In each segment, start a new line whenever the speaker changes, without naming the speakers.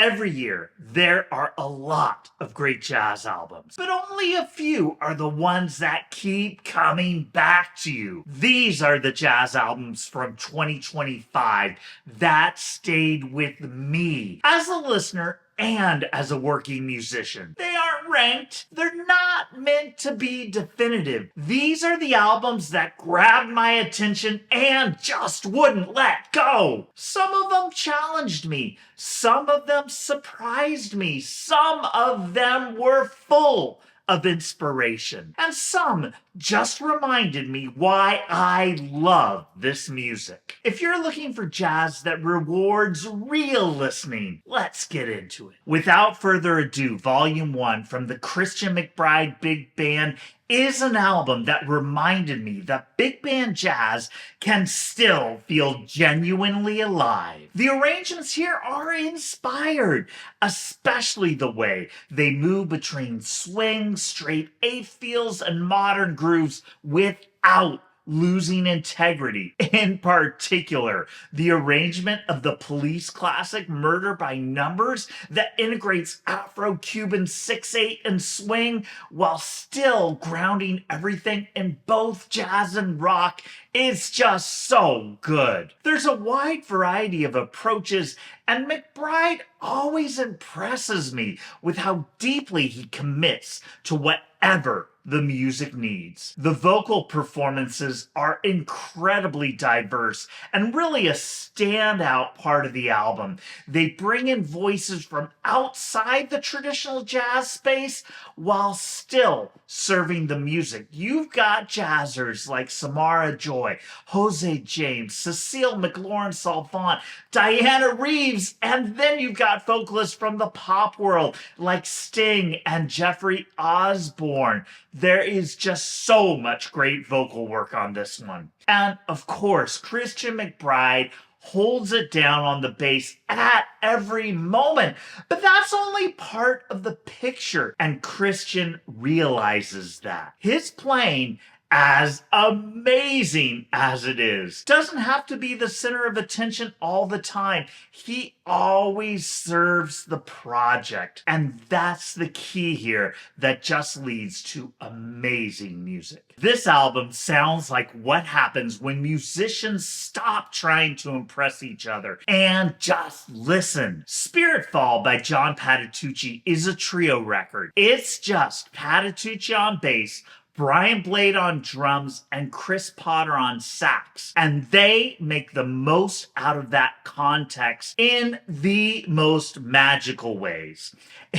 Every year, there are a lot of great jazz albums, but only a few are the ones that keep coming back to you. These are the jazz albums from 2025 that stayed with me as a listener and as a working musician. They aren't ranked. They're not meant to be definitive. These are the albums that grabbed my attention and just wouldn't let go. Some of them challenged me. Some of them surprised me. Some of them were full of inspiration. And some just reminded me why I love this music. If you're looking for jazz that rewards real listening, let's get into it. Without further ado, Volume 1 from the Christian McBride Big Band is an album that reminded me that big band jazz can still feel genuinely alive. The arrangements here are inspired, especially the way they move between swing, straight eighth feels, and modern grooves without losing integrity. In particular, the arrangement of the Police classic Murder by Numbers that integrates Afro-Cuban 6/8 and swing while still grounding everything in both jazz and rock is just so good. There's a wide variety of approaches, and McBride always impresses me with how deeply he commits to whatever the music needs. The vocal performances are incredibly diverse and really a standout part of the album. They bring in voices from outside the traditional jazz space while still serving the music. You've got jazzers like Samara Joy, Jose James, Cecile McLaurin-Salvant, Diana Reeves, and then you've got vocalists from the pop world like Sting and Jeffrey Osborne. There is just so much great vocal work on this one. And of course, Christian McBride holds it down on the bass at every moment. But that's only part of the picture, and Christian realizes that. His playing, as amazing as it is, doesn't have to be the center of attention all the time. He always serves the project. And that's the key here that just leads to amazing music. This album sounds like what happens when musicians stop trying to impress each other and just listen. Spiritfall by John Patitucci is a trio record. It's just Patitucci on bass, Brian Blade on drums, and Chris Potter on sax. And they make the most out of that context in the most magical ways.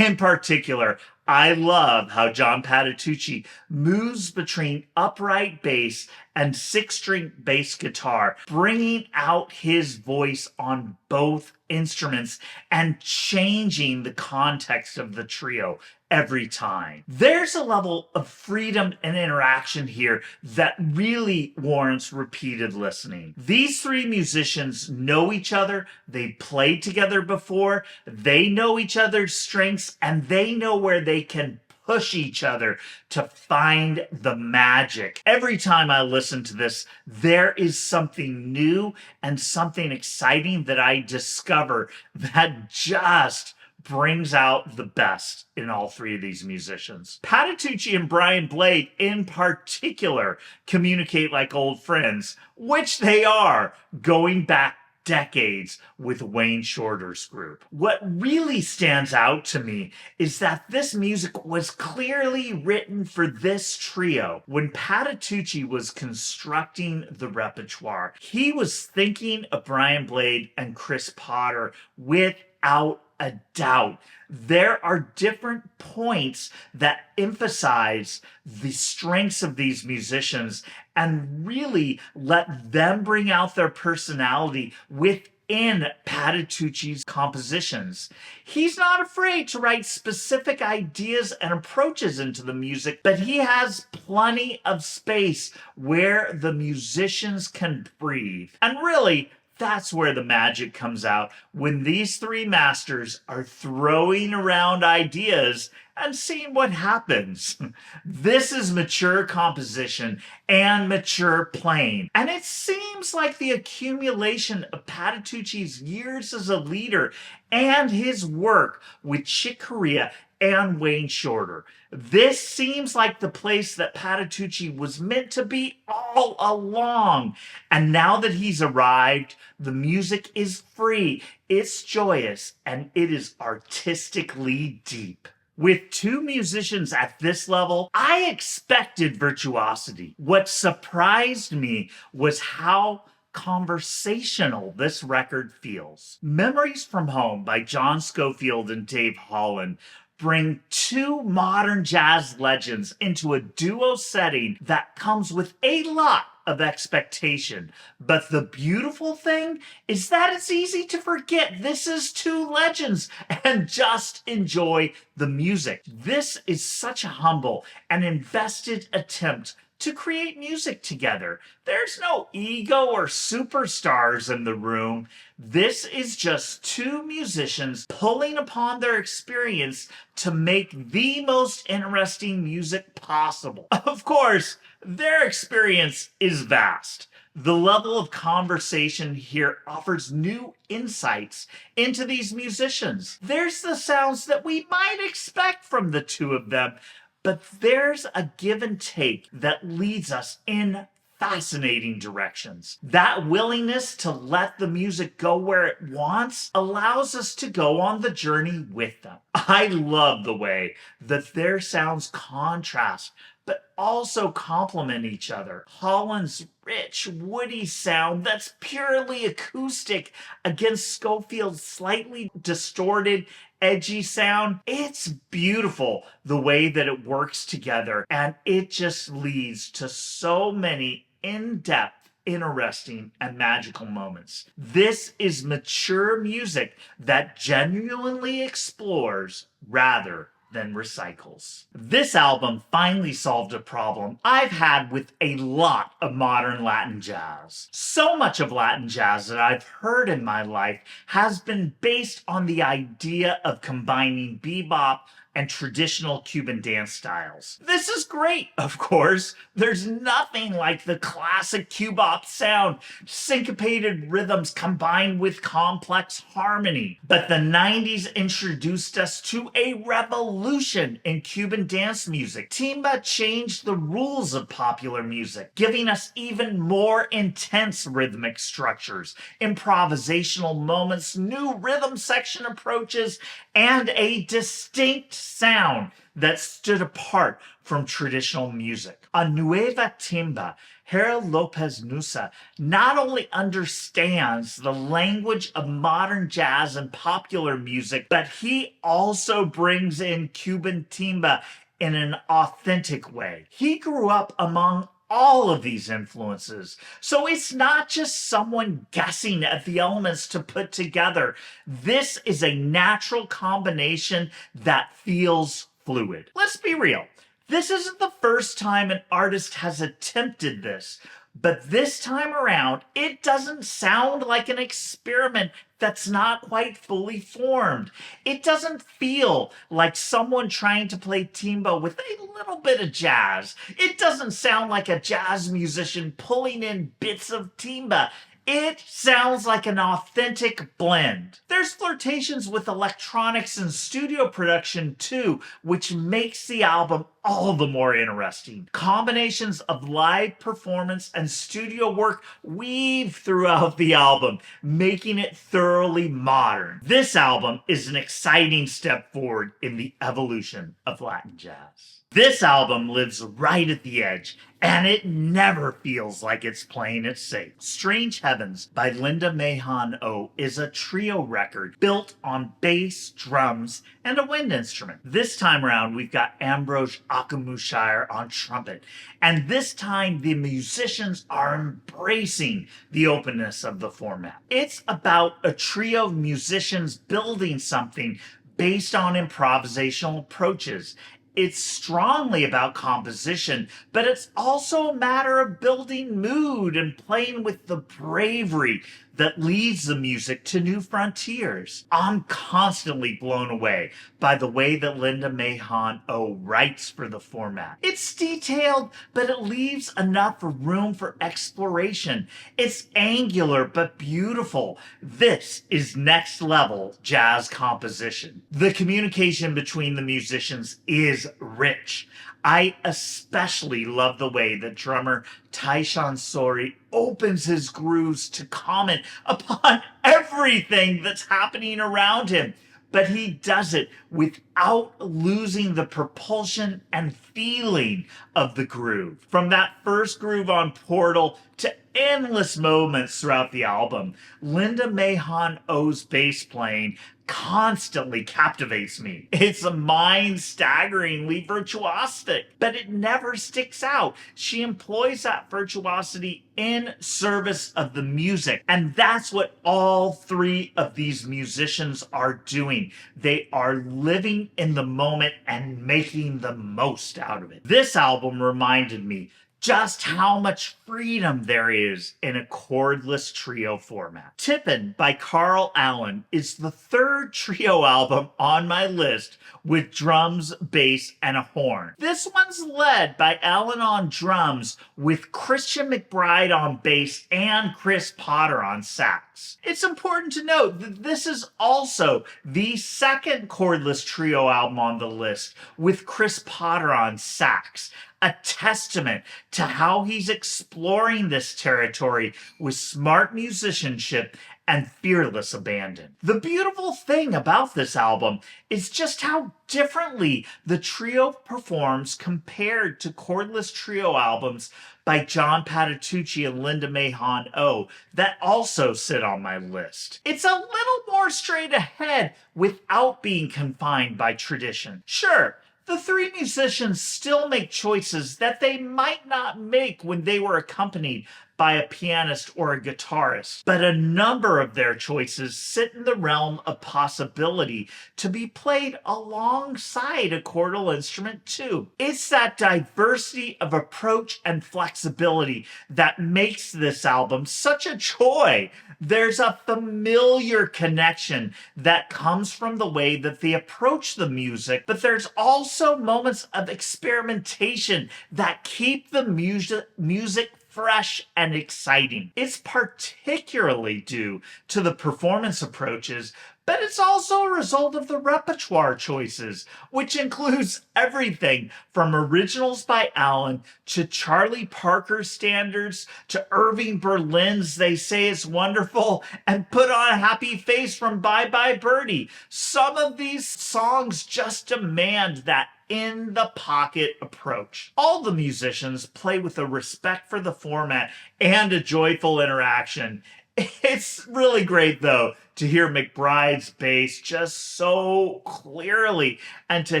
In particular, I love how John Patitucci moves between upright bass and six-string bass guitar, bringing out his voice on both instruments and changing the context of the trio every time. There's a level of freedom and interaction here that really warrants repeated listening. These three musicians know each other, they played together before, they know each other's strengths, and they know where they can push each other to find the magic. Every time I listen to this, there is something new and something exciting that I discover that just brings out the best in all three of these musicians. Patitucci and Brian Blade in particular communicate like old friends, which they are, going back decades with Wayne Shorter's group. What really stands out to me is that this music was clearly written for this trio. When Patitucci was constructing the repertoire, he was thinking of Brian Blade and Chris Potter without a doubt. There are different points that emphasize the strengths of these musicians and really let them bring out their personality within Patitucci's compositions. He's not afraid to write specific ideas and approaches into the music, but he has plenty of space where the musicians can breathe. And really, That's where the magic comes out, when these three masters are throwing around ideas and seeing what happens. This is mature composition and mature playing. And it seems like the accumulation of Patitucci's years as a leader and his work with Chick Corea and Wayne Shorter. This seems like the place that Patitucci was meant to be all along. And now that he's arrived, the music is free, it's joyous, and it is artistically deep. With two musicians at this level, I expected virtuosity. What surprised me was how conversational this record feels. Memories from Home by John Scofield and Dave Holland bring two modern jazz legends into a duo setting that comes with a lot of expectation. But the beautiful thing is that it's easy to forget this is two legends and just enjoy the music. This is such a humble and invested attempt to create music together. There's no ego or superstars in the room. This is just two musicians pulling upon their experience to make the most interesting music possible. Of course, their experience is vast. The level of conversation here offers new insights into these musicians. There's the sounds that we might expect from the two of them, but there's a give and take that leads us in fascinating directions. That willingness to let the music go where it wants allows us to go on the journey with them. I love the way that their sounds contrast, but also complement each other. Holland's rich, woody sound that's purely acoustic against Scofield's slightly distorted, edgy sound. It's beautiful the way that it works together, and it just leads to so many in-depth, interesting, and magical moments. This is mature music that genuinely explores rather than recycles. This album finally solved a problem I've had with a lot of modern Latin jazz. So much of Latin jazz that I've heard in my life has been based on the idea of combining bebop and traditional Cuban dance styles. This is great, of course. There's nothing like the classic cubop sound, syncopated rhythms combined with complex harmony. But the 90s introduced us to a revolution in Cuban dance music. Timba changed the rules of popular music, giving us even more intense rhythmic structures, improvisational moments, new rhythm section approaches, and a distinct sound that stood apart from traditional music. On Nueva Timba, Harold López-Nussa not only understands the language of modern jazz and popular music, but he also brings in Cuban timba in an authentic way. He grew up among all of these influences. So it's not just someone guessing at the elements to put together. This is a natural combination that feels fluid. Let's be real. This isn't the first time an artist has attempted this, but this time around, it doesn't sound like an experiment that's not quite fully formed. It doesn't feel like someone trying to play timba with a little bit of jazz. It doesn't sound like a jazz musician pulling in bits of timba. It sounds like an authentic blend. There's flirtations with electronics and studio production too, which makes the album all the more interesting. Combinations of live performance and studio work weave throughout the album, making it thoroughly modern. This album is an exciting step forward in the evolution of Latin jazz. This album lives right at the edge, and it never feels like it's playing it safe. Strange Heavens by Linda Mahon O is a trio record built on bass, drums, and a wind instrument. This time around, we've got Ambrose Akinmusire on trumpet, and this time the musicians are embracing the openness of the format. It's about a trio of musicians building something based on improvisational approaches. It's strongly about composition, but it's also a matter of building mood and playing with the bravery that leads the music to new frontiers. I'm constantly blown away by the way that Linda Mahon O writes for the format. It's detailed, but it leaves enough room for exploration. It's angular but beautiful. This is next level jazz composition. The communication between the musicians is rich. I especially love the way that drummer Taishan Sori opens his grooves to comment upon everything that's happening around him. But he does it without losing the propulsion and feeling of the groove. From that first groove on Portal to endless moments throughout the album, Linda Mahon O's bass playing constantly captivates me. It's mind-staggeringly virtuosic, but it never sticks out. She employs that virtuosity in service of the music, and that's what all three of these musicians are doing. They are living in the moment and making the most out of it. This album reminded me just how much freedom there is in a chordless trio format. Tippin by Carl Allen is the third trio album on my list with drums, bass, and a horn. This one's led by Allen on drums with Christian McBride on bass and Chris Potter on sax. It's important to note that this is also the second chordless trio album on the list with Chris Potter on sax, a testament to how he's exploring this territory with smart musicianship and fearless abandon. The beautiful thing about this album is just how differently the trio performs compared to chordless trio albums by John Patitucci and Linda Mahon O that also sit on my list. It's a little more straight ahead without being confined by tradition. Sure, the three musicians still make choices that they might not make when they were accompanied by a pianist or a guitarist, but a number of their choices sit in the realm of possibility to be played alongside a chordal instrument too. It's that diversity of approach and flexibility that makes this album such a joy. There's a familiar connection that comes from the way that they approach the music, but there's also moments of experimentation that keep the music fresh and exciting. It's particularly due to the performance approaches, but it's also a result of the repertoire choices, which includes everything from originals by Allen to Charlie Parker standards to Irving Berlin's They Say It's Wonderful and Put on a Happy Face from Bye Bye Birdie. Some of these songs just demand that in-the-pocket approach. All the musicians play with a respect for the format and a joyful interaction. It's really great, though, to hear McBride's bass just so clearly and to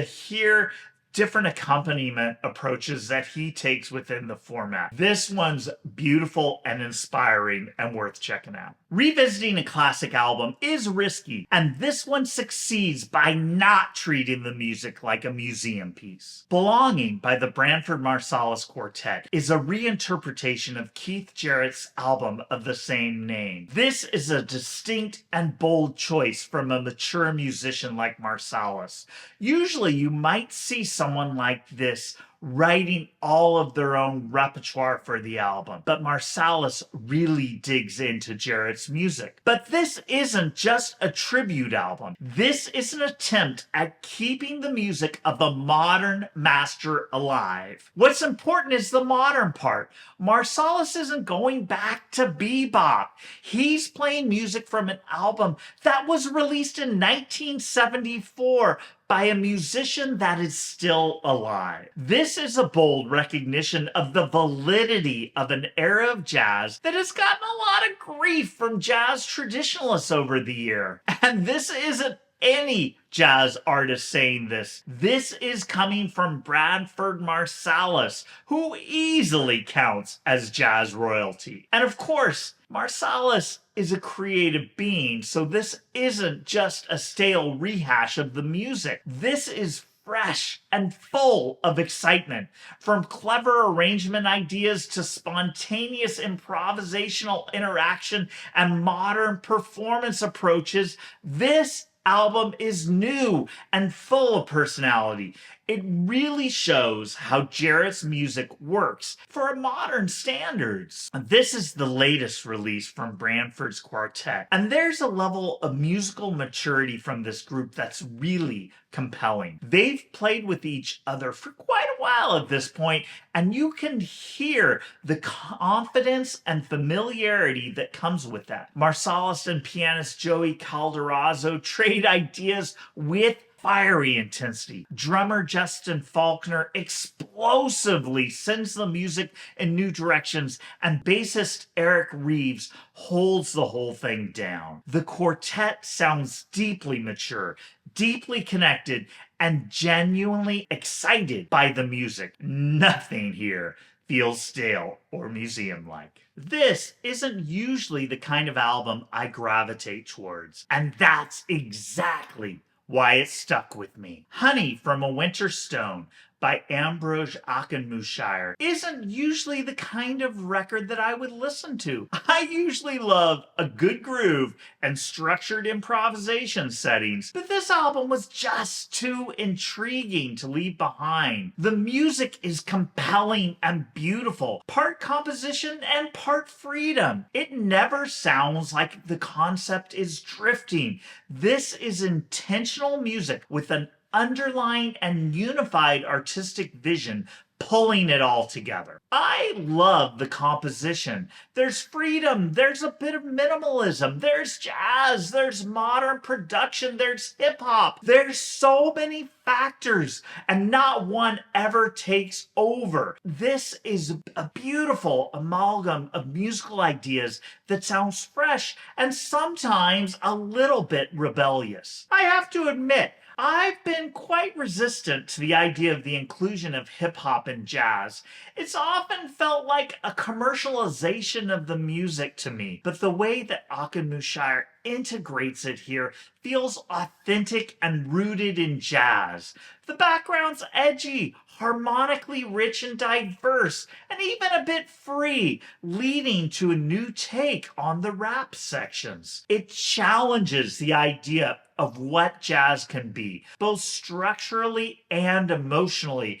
hear different accompaniment approaches that he takes within the format. This one's beautiful and inspiring and worth checking out. Revisiting a classic album is risky, and this one succeeds by not treating the music like a museum piece. Belonging by the Branford Marsalis Quartet is a reinterpretation of Keith Jarrett's album of the same name. This is a distinct and bold choice from a mature musician like Marsalis. Usually you might see someone like this writing all of their own repertoire for the album, but Marsalis really digs into Jarrett's music. But this isn't just a tribute album. This is an attempt at keeping the music of a modern master alive. What's important is the modern part. Marsalis isn't going back to bebop. He's playing music from an album that was released in 1974 by a musician that is still alive. This is a bold recognition of the validity of an era of jazz that has gotten a lot of grief from jazz traditionalists over the year. And this isn't any jazz artist saying this. This is coming from Branford Marsalis, who easily counts as jazz royalty. And of course, Marsalis is a creative being, so this isn't just a stale rehash of the music. This is fresh and full of excitement. From clever arrangement ideas to spontaneous improvisational interaction and modern performance approaches, this album is new and full of personality. It really shows how Jarrett's music works for modern standards. This is the latest release from Branford's Quartet, and there's a level of musical maturity from this group that's really compelling. They've played with each other for quite a while at this point, and you can hear the confidence and familiarity that comes with that. Marsalis and pianist Joey Calderazzo trade ideas with fiery intensity. Drummer Justin Faulkner explosively sends the music in new directions, and bassist Eric Reeves holds the whole thing down. The quartet sounds deeply mature, deeply connected, and genuinely excited by the music. Nothing here feels stale or museum-like. This isn't usually the kind of album I gravitate towards, and that's exactly why it stuck with me. Honey from a Winter Stone by Ambrose Akinmusire isn't usually the kind of record that I would listen to. I usually love a good groove and structured improvisation settings, but this album was just too intriguing to leave behind. The music is compelling and beautiful, part composition and part freedom. It never sounds like the concept is drifting. This is intentional music with an underlying and unified artistic vision pulling it all together. I love the composition. There's freedom, there's a bit of minimalism, there's jazz, there's modern production, there's hip-hop. There's so many factors, and not one ever takes over. This is a beautiful amalgam of musical ideas that sounds fresh and sometimes a little bit rebellious. I have to admit, I've been quite resistant to the idea of the inclusion of hip-hop and jazz. It's often felt like a commercialization of the music to me, but the way that Akinmusire integrates it here feels authentic and rooted in jazz. The background's edgy, harmonically rich and diverse, and even a bit free, leading to a new take on the rap sections. It challenges the idea of what jazz can be, both structurally and emotionally.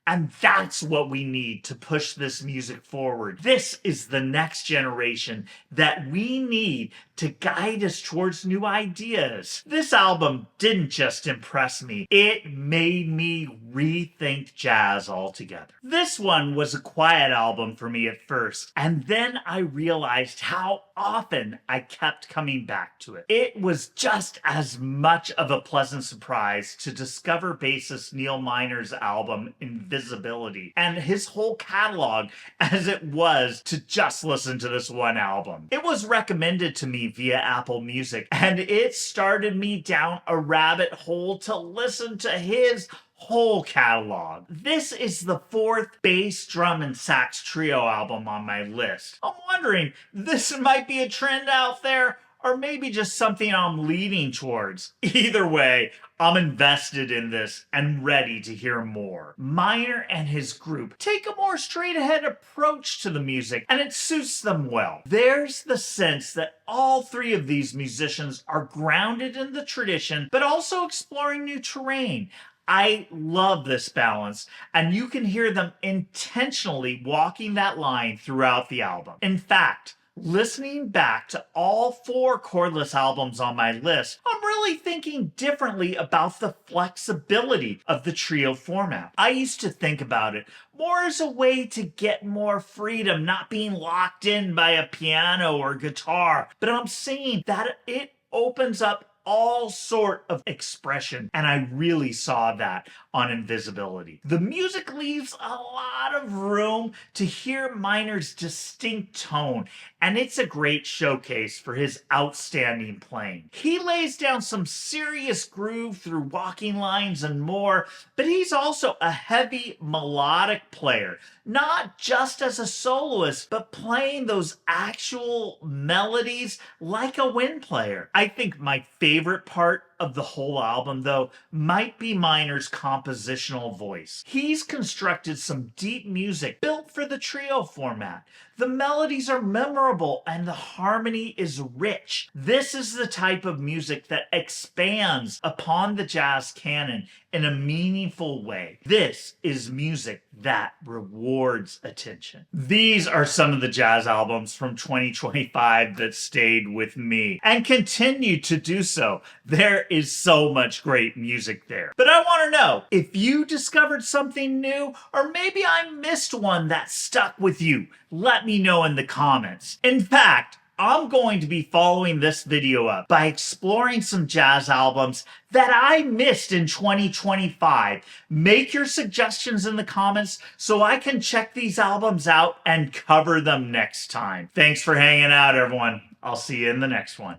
And that's what we need to push this music forward. This is the next generation that we need to guide us towards new ideas. This album didn't just impress me, it made me rethink jazz altogether. This one was a quiet album for me at first, and then I realized how often I kept coming back to it. It was just as much of a pleasant surprise to discover bassist Neal Minor's album Invisibility and his whole catalog as it was to just listen to this one album. It was recommended to me via Apple Music, and it started me down a rabbit hole to listen to his whole catalog. This is the fourth bass, drum, and sax trio album on my list. I'm wondering, this might be a trend out there, or maybe just something I'm leaning towards. Either way, I'm invested in this and ready to hear more. Minor and his group take a more straight-ahead approach to the music, and it suits them well. There's the sense that all three of these musicians are grounded in the tradition, but also exploring new terrain. I love this balance, and you can hear them intentionally walking that line throughout the album. In fact, listening back to all four chordless albums on my list, I'm really thinking differently about the flexibility of the trio format. I used to think about it more as a way to get more freedom, not being locked in by a piano or guitar, but I'm seeing that it opens up all sort of expression, and I really saw that on Invisibility. The music leaves a lot of room to hear Minor's distinct tone, and it's a great showcase for his outstanding playing. He lays down some serious groove through walking lines and more, but he's also a heavy melodic player, not just as a soloist, but playing those actual melodies like a wind player. I think my favorite part of the whole album, though, might be Miner's compositional voice. He's constructed some deep music built for the trio format. The melodies are memorable and the harmony is rich. This is the type of music that expands upon the jazz canon in a meaningful way. This is music that rewards attention. These are some of the jazz albums from 2025 that stayed with me and continue to do so. There is so much great music there. But I want to know if you discovered something new, or maybe I missed one that stuck with you. Let me know in the comments. In fact, I'm going to be following this video up by exploring some jazz albums that I missed in 2025. Make your suggestions in the comments so I can check these albums out and cover them next time. Thanks for hanging out, everyone. I'll see you in the next one.